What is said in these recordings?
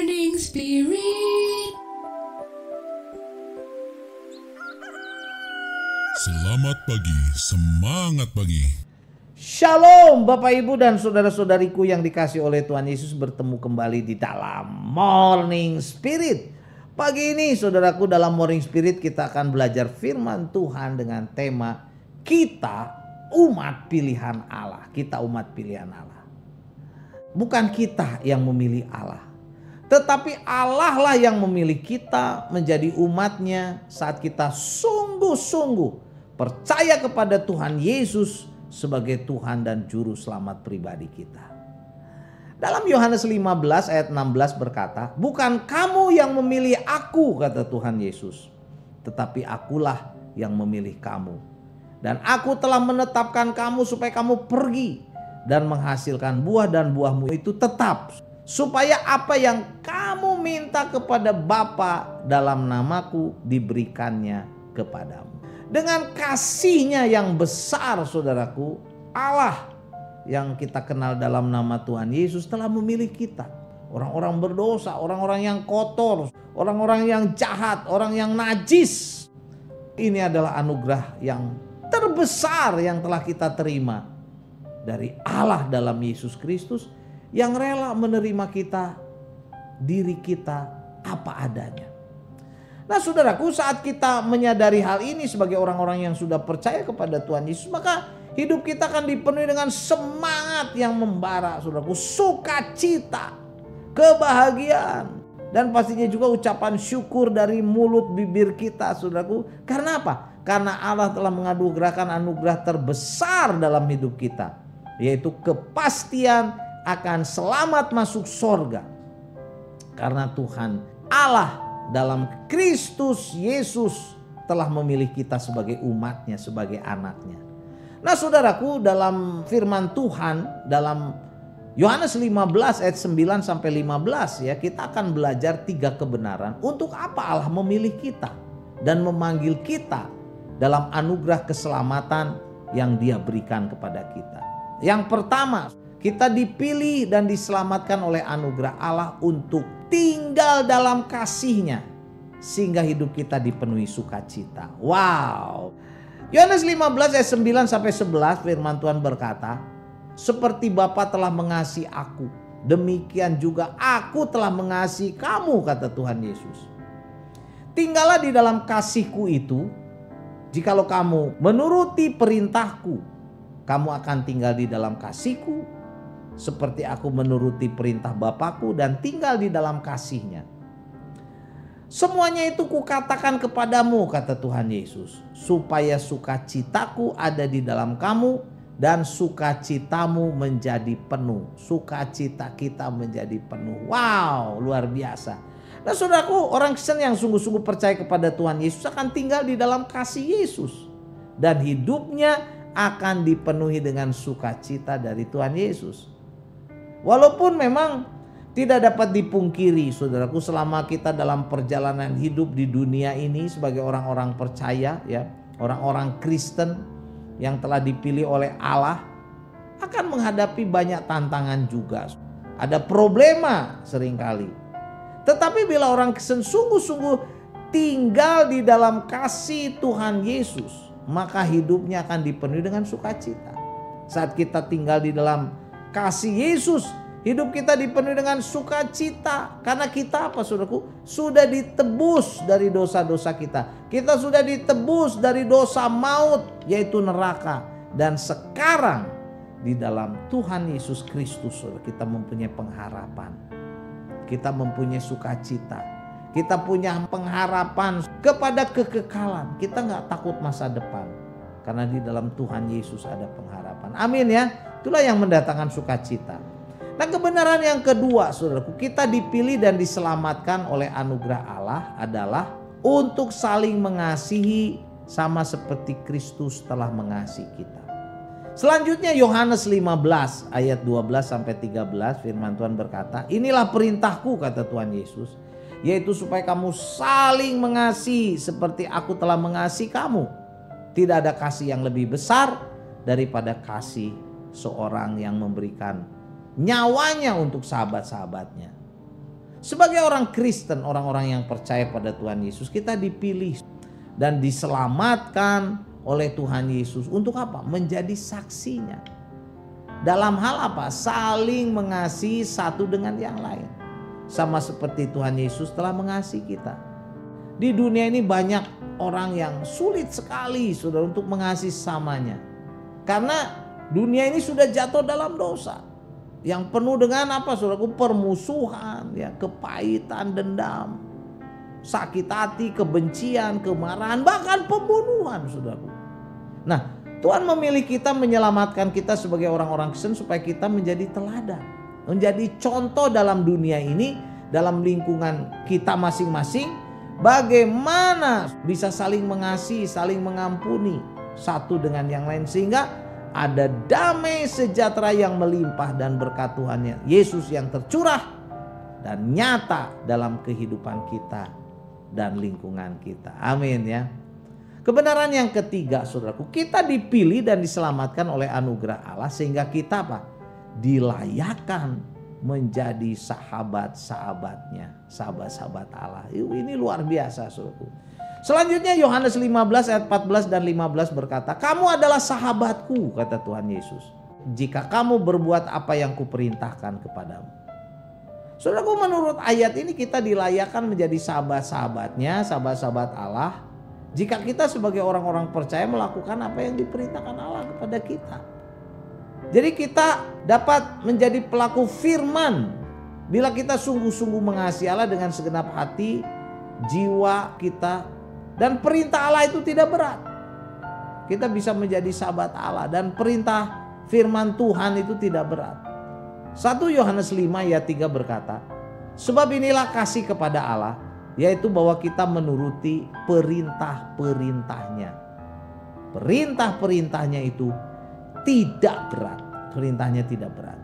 Morning Spirit. Selamat pagi, semangat pagi. Shalom Bapak Ibu dan saudara-saudariku yang dikasih oleh Tuhan Yesus, bertemu kembali di dalam Morning Spirit. Pagi ini saudaraku, dalam Morning Spirit kita akan belajar firman Tuhan dengan tema kita umat pilihan Allah. Kita umat pilihan Allah. Bukan kita yang memilih Allah, tetapi Allah lah yang memilih kita menjadi umatnya saat kita sungguh-sungguh percaya kepada Tuhan Yesus sebagai Tuhan dan Juru Selamat pribadi kita. Dalam Yohanes 15 ayat 16 berkata, "Bukan kamu yang memilih aku," kata Tuhan Yesus, "tetapi akulah yang memilih kamu. Dan aku telah menetapkan kamu supaya kamu pergi dan menghasilkan buah dan buahmu itu tetap. Supaya apa yang kamu minta kepada Bapa dalam namaku diberikannya kepadamu." Dengan kasihnya yang besar saudaraku, Allah yang kita kenal dalam nama Tuhan Yesus telah memilih kita. Orang-orang berdosa, orang-orang yang kotor, orang-orang yang jahat, orang yang najis. Ini adalah anugerah yang terbesar yang telah kita terima dari Allah dalam Yesus Kristus, yang rela menerima kita, diri kita apa adanya. Nah saudaraku, saat kita menyadari hal ini sebagai orang-orang yang sudah percaya kepada Tuhan Yesus, maka hidup kita akan dipenuhi dengan semangat yang membara saudaraku, sukacita, kebahagiaan, dan pastinya juga ucapan syukur dari mulut bibir kita saudaraku. Karena apa? Karena Allah telah menganugerahkan anugerah terbesar dalam hidup kita, yaitu kepastian akan selamat masuk sorga. Karena Tuhan Allah dalam Kristus Yesus telah memilih kita sebagai umatnya, sebagai anaknya. Nah saudaraku, dalam firman Tuhan dalam Yohanes 15 ayat 9 sampai 15 ya, kita akan belajar 3 kebenaran untuk apa Allah memilih kita dan memanggil kita dalam anugerah keselamatan yang Dia berikan kepada kita. Yang pertama, kita dipilih dan diselamatkan oleh anugerah Allah untuk tinggal dalam kasih-Nya sehingga hidup kita dipenuhi sukacita. Wow. Yohanes 15 ayat 9 sampai 11 firman Tuhan berkata, "Seperti Bapa telah mengasihi aku, demikian juga aku telah mengasihi kamu," kata Tuhan Yesus. "Tinggallah di dalam kasih-Ku itu. Jikalau kamu menuruti perintah-Ku, kamu akan tinggal di dalam kasih-Ku, seperti aku menuruti perintah Bapa-Ku dan tinggal di dalam kasih-Nya. Semuanya itu Kukatakan kepadamu," kata Tuhan Yesus, "supaya sukacitaku ada di dalam kamu dan sukacitamu menjadi penuh." Sukacita kita menjadi penuh. Wow, luar biasa. Nah saudaraku, orang Kristen yang sungguh-sungguh percaya kepada Tuhan Yesus akan tinggal di dalam kasih Yesus, dan hidupnya akan dipenuhi dengan sukacita dari Tuhan Yesus. Walaupun memang tidak dapat dipungkiri saudaraku, selama kita dalam perjalanan hidup di dunia ini sebagai orang-orang percaya ya, orang-orang Kristen yang telah dipilih oleh Allah, akan menghadapi banyak tantangan juga. Ada problema seringkali. Tetapi bila orang Kristen sungguh-sungguh tinggal di dalam kasih Tuhan Yesus, maka hidupnya akan dipenuhi dengan sukacita. Saat kita tinggal di dalam kasih Yesus, hidup kita dipenuhi dengan sukacita. Karena kita apa saudaraku? Sudah ditebus dari dosa-dosa kita. Kita sudah ditebus dari dosa maut, yaitu neraka. Dan sekarang di dalam Tuhan Yesus Kristus kita mempunyai pengharapan. Kita mempunyai sukacita. Kita punya pengharapan kepada kekekalan. Kita gak takut masa depan. Karena di dalam Tuhan Yesus ada pengharapan. Amin ya. Itulah yang mendatangkan sukacita. Nah kebenaran yang kedua saudaraku, kita dipilih dan diselamatkan oleh anugerah Allah adalah untuk saling mengasihi sama seperti Kristus telah mengasihi kita. Selanjutnya Yohanes 15 ayat 12 sampai 13 firman Tuhan berkata, "Inilah perintahku," kata Tuhan Yesus, "yaitu supaya kamu saling mengasihi seperti aku telah mengasihi kamu. Tidak ada kasih yang lebih besar daripada kasih seorang yang memberikan nyawanya untuk sahabat-sahabatnya." Sebagai orang Kristen, orang-orang yang percaya pada Tuhan Yesus, kita dipilih dan diselamatkan oleh Tuhan Yesus untuk apa? Menjadi saksinya. Dalam hal apa? Saling mengasihi satu dengan yang lain. Sama seperti Tuhan Yesus telah mengasihi kita. Di dunia ini banyak orang yang sulit sekali saudara untuk mengasihi samanya. Karena dunia ini sudah jatuh dalam dosa. Yang penuh dengan apa saudaraku? Permusuhan, ya, kepahitan, dendam, sakit hati, kebencian, kemarahan, bahkan pembunuhan saudaraku. Nah, Tuhan memilih kita, menyelamatkan kita sebagai orang-orang Kristen supaya kita menjadi teladan, menjadi contoh dalam dunia ini, dalam lingkungan kita masing-masing, bagaimana bisa saling mengasihi, saling mengampuni satu dengan yang lain, sehingga ada damai sejahtera yang melimpah dan berkat Tuhan Yesus yang tercurah dan nyata dalam kehidupan kita dan lingkungan kita. Amin ya. Kebenaran yang ketiga saudaraku, kita dipilih dan diselamatkan oleh anugerah Allah sehingga kita apa? Dilayakkan menjadi sahabat-sahabatnya, sahabat-sahabat Allah. Ini luar biasa saudaraku. Selanjutnya Yohanes 15 ayat 14 dan 15 berkata, "Kamu adalah sahabatku," kata Tuhan Yesus, "jika kamu berbuat apa yang kuperintahkan kepadamu." Saudaraku, menurut ayat ini kita dilayakkan menjadi sahabat-sahabatnya, sahabat-sahabat Allah, jika kita sebagai orang-orang percaya melakukan apa yang diperintahkan Allah kepada kita. Jadi kita dapat menjadi pelaku firman bila kita sungguh-sungguh mengasihi Allah dengan segenap hati, jiwa kita. Dan perintah Allah itu tidak berat. Kita bisa menjadi sahabat Allah dan perintah firman Tuhan itu tidak berat. 1 Yohanes 5 ayat 3 berkata, "Sebab inilah kasih kepada Allah, yaitu bahwa kita menuruti perintah-perintahnya." Perintah-perintahnya itu tidak berat. Perintahnya tidak berat.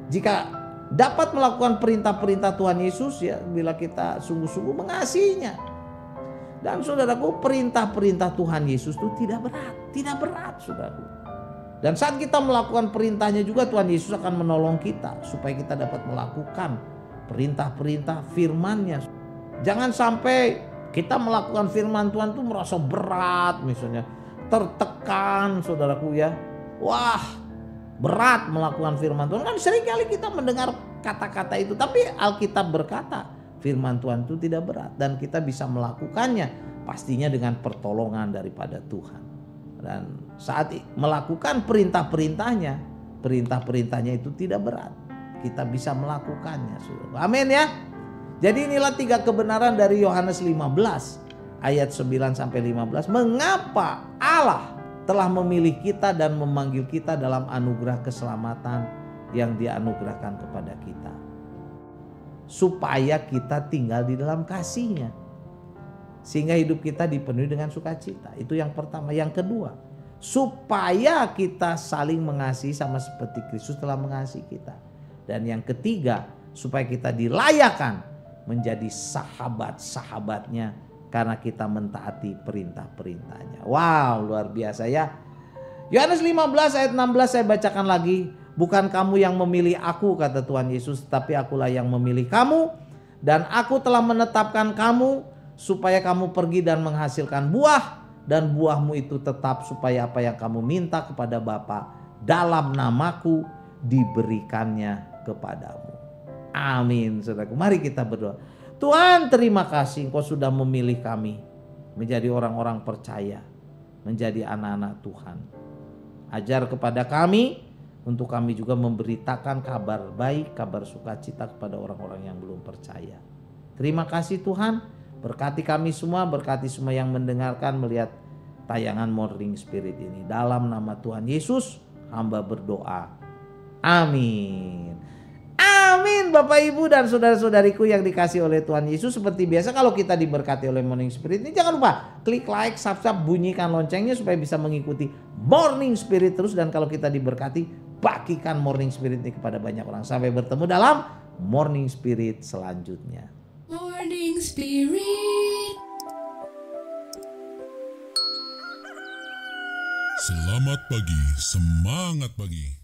Jika dapat melakukan perintah-perintah Tuhan Yesus, ya, bila kita sungguh-sungguh mengasihinya. Dan saudaraku, perintah-perintah Tuhan Yesus itu tidak berat saudaraku. Dan saat kita melakukan perintahnya juga Tuhan Yesus akan menolong kita supaya kita dapat melakukan perintah-perintah firman-Nya. Jangan sampai kita melakukan firman Tuhan itu merasa berat, misalnya tertekan saudaraku ya. Wah, berat melakukan firman Tuhan. Kan seringkali kita mendengar kata-kata itu, tapi Alkitab berkata firman Tuhan itu tidak berat dan kita bisa melakukannya pastinya dengan pertolongan daripada Tuhan. Dan saat melakukan perintah-perintahnya, perintah-perintahnya itu tidak berat. Kita bisa melakukannya. Amin ya. Jadi inilah 3 kebenaran dari Yohanes 15 ayat 9 sampai 15. Mengapa Allah telah memilih kita dan memanggil kita dalam anugerah keselamatan yang dianugerahkan kepada kita. Supaya kita tinggal di dalam kasih-Nya. Sehingga hidup kita dipenuhi dengan sukacita. Itu yang pertama. Yang kedua, supaya kita saling mengasihi sama seperti Kristus telah mengasihi kita. Dan yang ketiga, supaya kita dilayakkan menjadi sahabat-sahabatnya karena kita mentaati perintah-perintahnya. Wow, luar biasa ya. Yohanes 15 ayat 16 saya bacakan lagi. "Bukan kamu yang memilih aku," kata Tuhan Yesus, "tapi akulah yang memilih kamu. Dan aku telah menetapkan kamu supaya kamu pergi dan menghasilkan buah. Dan buahmu itu tetap supaya apa yang kamu minta kepada Bapa dalam namaku diberikannya kepadamu." Amin saudaraku. Mari kita berdoa. Tuhan, terima kasih Engkau sudah memilih kami menjadi orang-orang percaya, menjadi anak-anak Tuhan. Ajar kepada kami untuk kami juga memberitakan kabar baik, kabar sukacita kepada orang-orang yang belum percaya. Terima kasih Tuhan, berkati kami semua, berkati semua yang mendengarkan, melihat tayangan Morning Spirit ini. Dalam nama Tuhan Yesus, hamba berdoa. Amin. Amin Bapak Ibu dan saudara-saudariku yang dikasih oleh Tuhan Yesus. Seperti biasa kalau kita diberkati oleh Morning Spirit ini, jangan lupa klik like, subscribe, bunyikan loncengnya supaya bisa mengikuti Morning Spirit terus. Dan kalau kita diberkati, bagikan Morning Spirit ini kepada banyak orang. Sampai bertemu dalam Morning Spirit selanjutnya. Morning Spirit. Selamat pagi, semangat pagi.